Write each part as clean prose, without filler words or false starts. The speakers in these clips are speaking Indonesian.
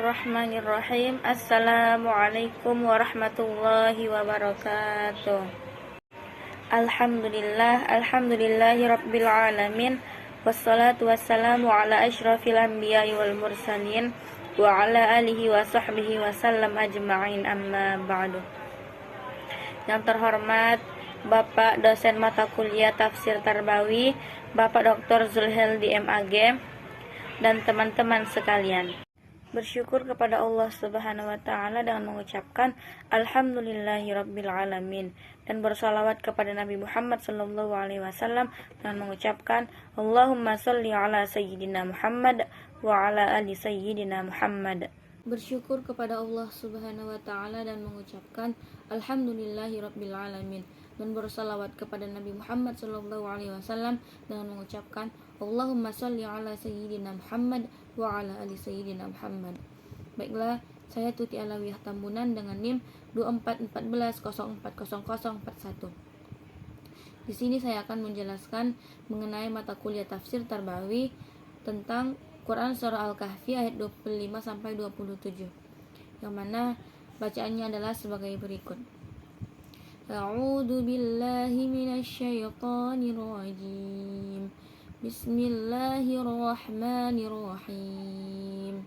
Bismillahirrahmanirrahim. Assalamualaikum warahmatullahi wabarakatuh. Alhamdulillahi rabbil alamin. Wassalatu wassalamu ala asyrafil anbiya'i wal mursalin wa ala alihi wa sahbihi wa sallam ajma'in, amma ba'du. Yang terhormat Bapak dosen mata kuliah Tafsir Tarbawi, Bapak Dr. Zulheldi MAG, dan teman-teman sekalian. Bersyukur kepada Allah Subhanahu wa taala dengan mengucapkan alhamdulillahirabbil alamin, dan bersalawat kepada Nabi Muhammad sallallahu alaihi wasallam dengan mengucapkan Allahumma shalli ala sayyidina Muhammad wa ala ali sayyidina Muhammad. Bersyukur kepada Allah Subhanahu wa taala dan mengucapkan alhamdulillahirabbil alamin, dan bersalawat kepada Nabi Muhammad sallallahu alaihi wasallam dengan mengucapkan Allahumma shalli ala sayyidina Muhammad wa ala ali sayyidina Muhammad. Baiklah, saya Tuti Alawiyah Tambunan dengan NIM 2414040041. Di sini saya akan menjelaskan mengenai mata kuliah tafsir Tarbawi tentang Quran surah Al-Kahfi ayat 25 sampai 27. Yang mana bacaannya adalah sebagai berikut. A'udzu billahi minasyaitonir rajim. Bismillahirrahmanirrahim.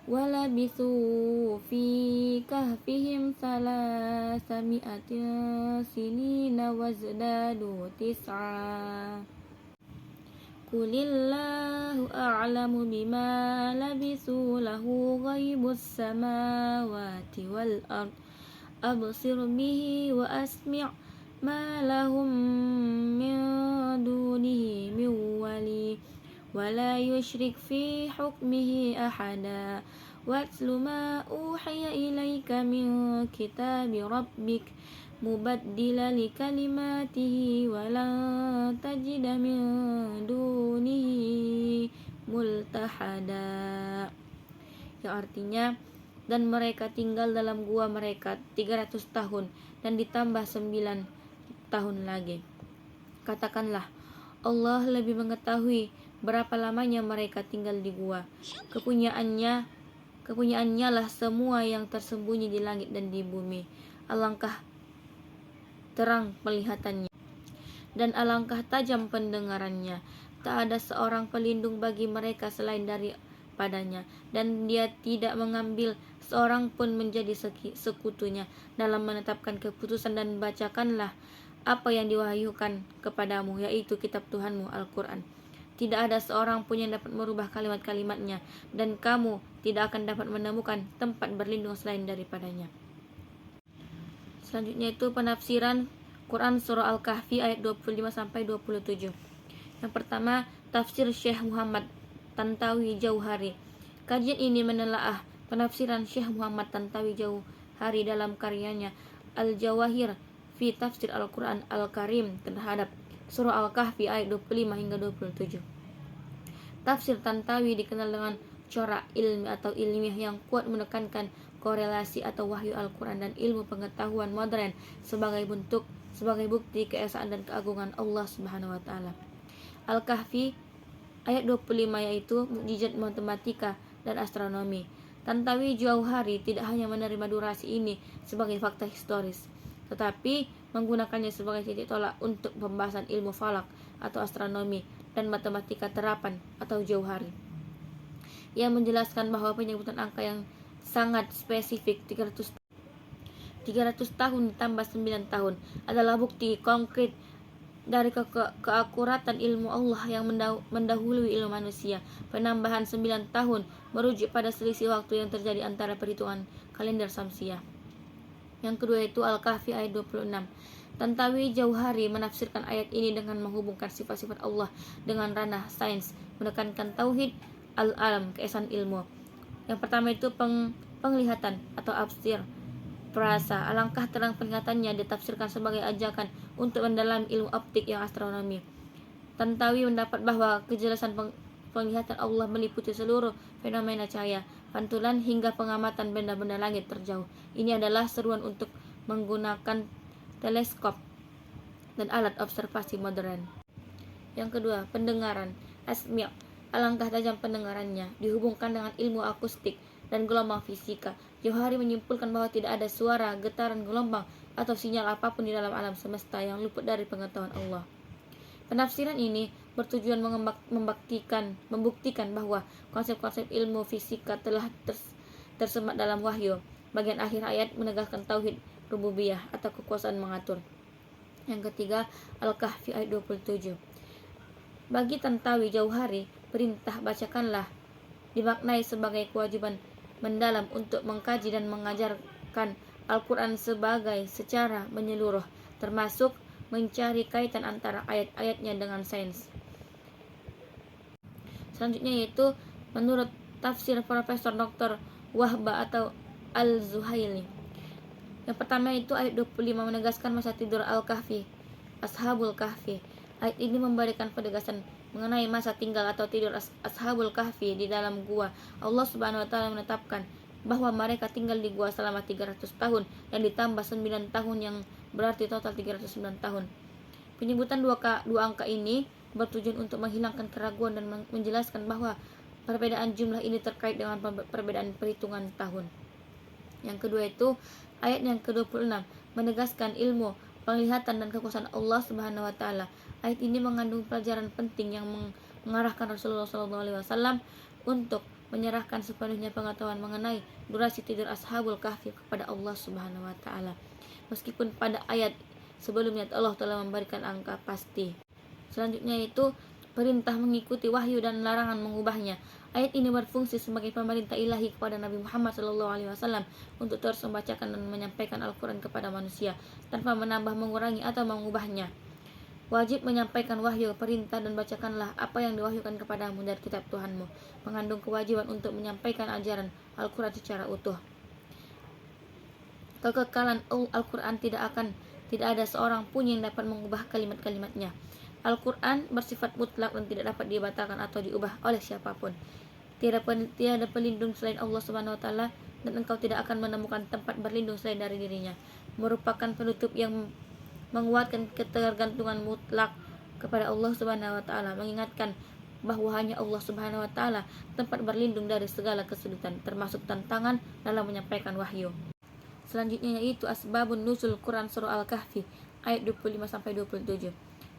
Walabithu fi kahfihim salasami'atin sinina wazdadu tis'a. Qulillahu a'lamu bima labithu lahu ghaibus samawati wal ard. Absir bihi wa asmi' ma lahum min dunihi min wali wa la yushrik fi hukmihi ahada. Watlu ma uhiya ilaika min kitabi rabbik mubaddila li kalimatihi wa lan tajida min dunihi multahada. Yang artinya, dan mereka tinggal dalam gua mereka 300 tahun dan ditambah 9 tahun lagi. Katakanlah, Allah lebih mengetahui berapa lamanya mereka tinggal di gua. Kepunyaannya lah semua yang tersembunyi di langit dan di bumi. Alangkah terang penglihatannya dan alangkah tajam pendengarannya. Tak ada seorang pelindung bagi mereka selain daripadanya, dan dia tidak mengambil seorang pun menjadi sekutunya dalam menetapkan keputusan. Dan bacakanlah apa yang diwahyukan kepadamu, yaitu kitab Tuhanmu Al-Quran. Tidak ada seorang pun yang dapat merubah kalimat-kalimatnya, dan kamu tidak akan dapat menemukan tempat berlindung selain daripadanya. Selanjutnya itu penafsiran Quran surah Al-Kahfi ayat 25 sampai 27. Yang pertama, tafsir Syekh Muhammad Tantawi Jauhari. Kajian ini menelaah penafsiran Syekh Muhammad Tantawi Jauhari dalam karyanya Al-Jawahir fi Tafsir Al-Quran Al-Karim terhadap surah Al-Kahfi ayat 25 hingga 27. Tafsir Tantawi dikenal dengan corak ilmi atau ilmiah yang kuat, menekankan korelasi atau wahyu Al-Quran dan ilmu pengetahuan modern sebagai bukti keesaan dan keagungan Allah Subhanahu wa taala. Al-Kahfi ayat 25 yaitu mukjizat matematika dan astronomi. Tantawi Jauhari tidak hanya menerima durasi ini sebagai fakta historis, tetapi menggunakannya sebagai titik tolak untuk pembahasan ilmu falak atau astronomi dan matematika terapan atau Jauhari, yang menjelaskan bahwa penyebutan angka yang sangat spesifik 300 tahun ditambah 9 tahun adalah bukti konkret dari keakuratan ilmu Allah yang mendahului ilmu manusia. Penambahan 9 tahun merujuk pada selisih waktu yang terjadi antara perhitungan kalender Syamsiah. Yang kedua itu Al-Kahfi ayat 26. Tantawi Jauhari menafsirkan ayat ini dengan menghubungkan sifat-sifat Allah dengan ranah sains, menekankan tauhid al-alam, keesaan ilmu. Yang pertama itu penglihatan atau absir perasa. Alangkah terang penglihatannya ditafsirkan sebagai ajakan untuk mendalami ilmu optik yang astronomi. Tantawi mendapat bahwa kejelasan penglihatan Allah meliputi seluruh fenomena cahaya, pantulan hingga pengamatan benda-benda langit terjauh. Ini adalah seruan untuk menggunakan teleskop dan alat observasi modern. Yang kedua, pendengaran. Asmi', alangkah tajam pendengarannya, dihubungkan dengan ilmu akustik dan gelombang fisika. Jauhari menyimpulkan bahwa tidak ada suara, getaran, gelombang, atau sinyal apapun di dalam alam semesta yang luput dari pengetahuan Allah. Penafsiran ini bertujuan membuktikan bahwa konsep-konsep ilmu fisika telah tersemat dalam wahyu. Bagian akhir ayat menegaskan tauhid rububiyah atau kekuasaan mengatur. Yang ketiga, Al-Kahfi ayat 27. Bagi Tantawi Jauhari, perintah bacakanlah dimaknai sebagai kewajiban mendalam untuk mengkaji dan mengajarkan Al-Quran secara menyeluruh, termasuk mencari kaitan antara ayat-ayatnya dengan sains. Selanjutnya yaitu menurut tafsir Profesor Dr. Wahba atau Al-Zuhaili. Yang pertama itu ayat 25 menegaskan masa tidur Al-Kahfi, Ashabul Kahfi. Ayat ini memberikan penegasan mengenai masa tinggal atau tidur Ashabul Kahfi di dalam gua. Allah Subhanahu wa taala menetapkan bahwa mereka tinggal di gua selama 300 tahun dan ditambah 9 tahun yang berarti total 309 tahun. Penyebutan dua angka ini bertujuan untuk menghilangkan keraguan dan menjelaskan bahwa perbedaan jumlah ini terkait dengan perbedaan perhitungan tahun. Yang kedua itu ayat yang ke-26 menegaskan ilmu, penglihatan dan kekuasaan Allah Subhanahu wa taala. Ayat ini mengandung pelajaran penting yang mengarahkan Rasulullah SAW untuk menyerahkan sepenuhnya pengetahuan mengenai durasi tidur Ashabul Kahfi kepada Allah Subhanahu wa taala. Meskipun pada ayat sebelumnya Allah telah memberikan angka pasti. Selanjutnya itu perintah mengikuti wahyu dan larangan mengubahnya. Ayat ini berfungsi sebagai pemerintah ilahi kepada Nabi Muhammad SAW untuk terus membacakan dan menyampaikan Al-Quran kepada manusia tanpa menambah, mengurangi atau mengubahnya. Wajib menyampaikan wahyu, perintah dan bacakanlah apa yang diwahyukan kepadamu dari kitab Tuhanmu, mengandung kewajiban untuk menyampaikan ajaran Al-Quran secara utuh. Kekekalan Al-Quran tidak ada seorang pun yang dapat mengubah kalimat-kalimatnya. Al-Quran bersifat mutlak dan tidak dapat dibatalkan atau diubah oleh siapapun. Tiada pelindung selain Allah Subhanahu wa taala dan engkau tidak akan menemukan tempat berlindung selain dari dirinya. Merupakan penutup yang menguatkan ketergantungan mutlak kepada Allah Subhanahu wa taala, mengingatkan bahwa hanya Allah Subhanahu wa taala tempat berlindung dari segala kesulitan, termasuk tantangan dalam menyampaikan wahyu. Selanjutnya yaitu asbabun nuzul Quran surah Al-Kahfi ayat 25 sampai 27.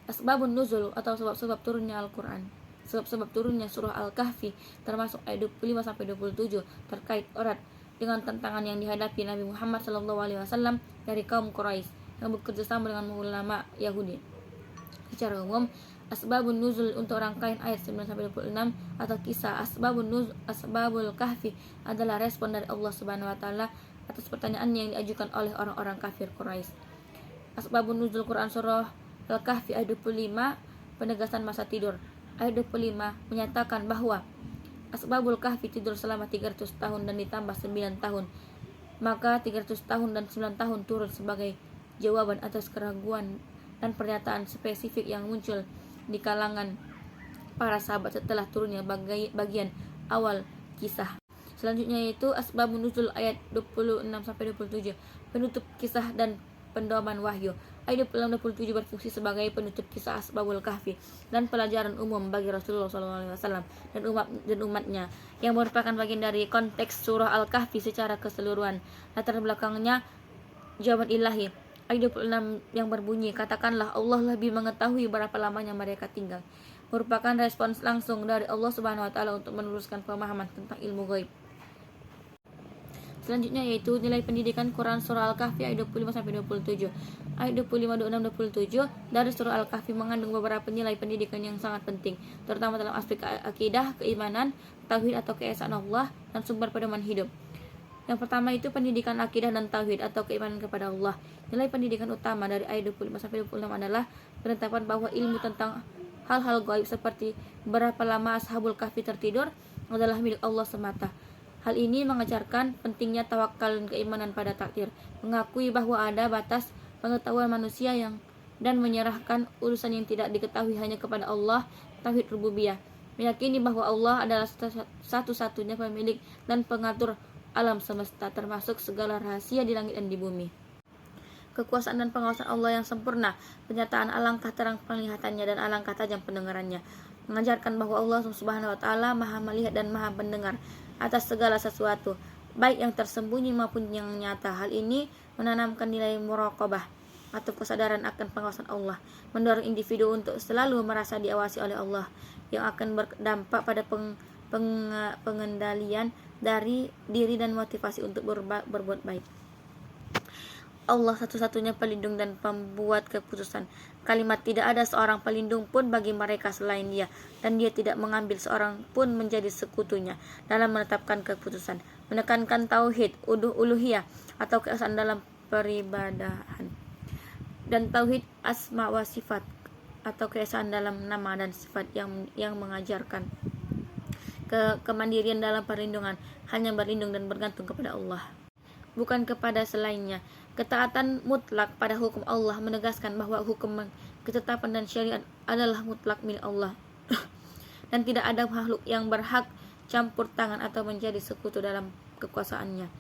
Asbabun nuzul atau sebab-sebab turunnya Al-Quran. Sebab-sebab turunnya surah Al-Kahfi termasuk ayat 25 sampai 27 terkait erat dengan tantangan yang dihadapi Nabi Muhammad SAW dari kaum Quraisy yang bekerja sama dengan ulama Yahudi. Secara umum, asbabun nuzul untuk rangkaian ayat 9 sampai 26 atau kisah Asbabul Kahfi adalah respon dari Allah Subhanahu wa taala atas pertanyaan yang diajukan oleh orang-orang kafir Quraisy. Asbabun nuzul Quran surah Al-Kahfi ayat 25 penegasan masa tidur. Ayat 25 menyatakan bahwa Asbabul Kahfi tidur selama 300 tahun dan ditambah 9 tahun. Maka 300 tahun dan 9 tahun turun sebagai jawaban atas keraguan dan pernyataan spesifik yang muncul di kalangan para sahabat setelah turunnya bagian awal kisah. Selanjutnya yaitu asbabun nuzul ayat 26 sampai 27, penutup kisah dan pendoman wahyu. Ayat 26-27 berfungsi sebagai penutup kisah Asbabul Kahfi dan pelajaran umum bagi Rasulullah SAW dan umatnya yang merupakan bagian dari konteks surah Al-Kahfi secara keseluruhan. Latar belakangnya jawaban ilahi. Ayat 26 yang berbunyi, katakanlah Allah lebih mengetahui berapa lamanya mereka tinggal, merupakan respons langsung dari Allah Subhanahu wa taala untuk meluruskan pemahaman tentang ilmu gaib. Selanjutnya yaitu nilai pendidikan Quran surah Al-Kahfi ayat 25 sampai 27. Ayat 25, 26, 27 dari surah Al-Kahfi mengandung beberapa nilai pendidikan yang sangat penting, terutama dalam aspek akidah, keimanan, tauhid atau keesaan Allah dan sumber pedoman hidup. Yang pertama itu pendidikan akidah dan tauhid atau keimanan kepada Allah. Nilai pendidikan utama dari ayat 25 sampai 26 adalah penetapan bahwa ilmu tentang hal-hal gaib seperti berapa lama Ashabul Kahfi tertidur adalah milik Allah semata. Hal ini mengajarkan pentingnya tawakal dan keimanan pada takdir, mengakui bahwa ada batas pengetahuan manusia dan menyerahkan urusan yang tidak diketahui hanya kepada Allah, tauhid rububiyah, meyakini bahwa Allah adalah satu-satunya pemilik dan pengatur alam semesta, termasuk segala rahasia di langit dan di bumi. Kekuasaan dan pengawasan Allah yang sempurna, penyataan alangkah terang penglihatannya dan alangkah tajam pendengarannya, mengajarkan bahwa Allah Subhanahu wa taala Maha melihat dan Maha mendengar atas segala sesuatu, baik yang tersembunyi maupun yang nyata. Hal ini menanamkan nilai muraqabah atau kesadaran akan pengawasan Allah, mendorong individu untuk selalu merasa diawasi oleh Allah, yang akan berdampak pada pengendalian dari diri dan motivasi untuk berbuat baik. Allah satu-satunya pelindung dan pembuat keputusan. Kalimat tidak ada seorang pelindung pun bagi mereka selain Dia, dan Dia tidak mengambil seorang pun menjadi sekutunya dalam menetapkan keputusan. Menekankan tauhid uluhiyah atau keesaan dalam peribadahan, dan tauhid asma wa sifat atau keesaan dalam nama dan sifat yang mengajarkan kemandirian dalam perlindungan, hanya berlindung dan bergantung kepada Allah, bukan kepada selainnya. Ketaatan mutlak pada hukum Allah menegaskan bahwa hukum, ketetapan dan syariat adalah mutlak milik Allah dan tidak ada makhluk yang berhak campur tangan atau menjadi sekutu dalam kekuasaannya.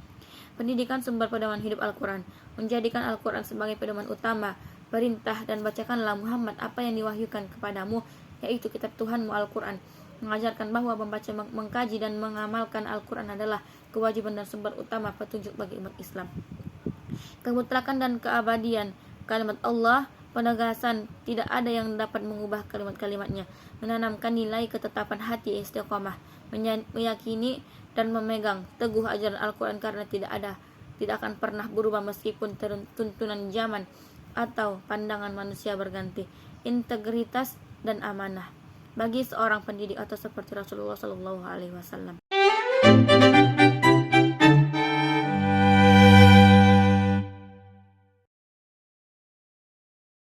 Pendidikan sumber pedoman hidup Al-Quran. Menjadikan Al-Quran sebagai pedoman utama. Perintah dan bacakanlah Muhammad apa yang diwahyukan kepadamu, yaitu kitab Tuhanmu Al-Quran. Mengajarkan bahwa membaca, mengkaji dan mengamalkan Al-Quran adalah kewajiban dan sumber utama petunjuk bagi umat Islam. Kemutlakan dan keabadian kalimat Allah, penegasan tidak ada yang dapat mengubah kalimat-kalimatnya, menanamkan nilai ketetapan hati istiqamah, meyakini dan memegang teguh ajaran Al-Quran karena tidak akan pernah berubah meskipun tuntunan zaman atau pandangan manusia berganti. Integritas dan amanah bagi seorang pendidik atau seperti Rasulullah SAW.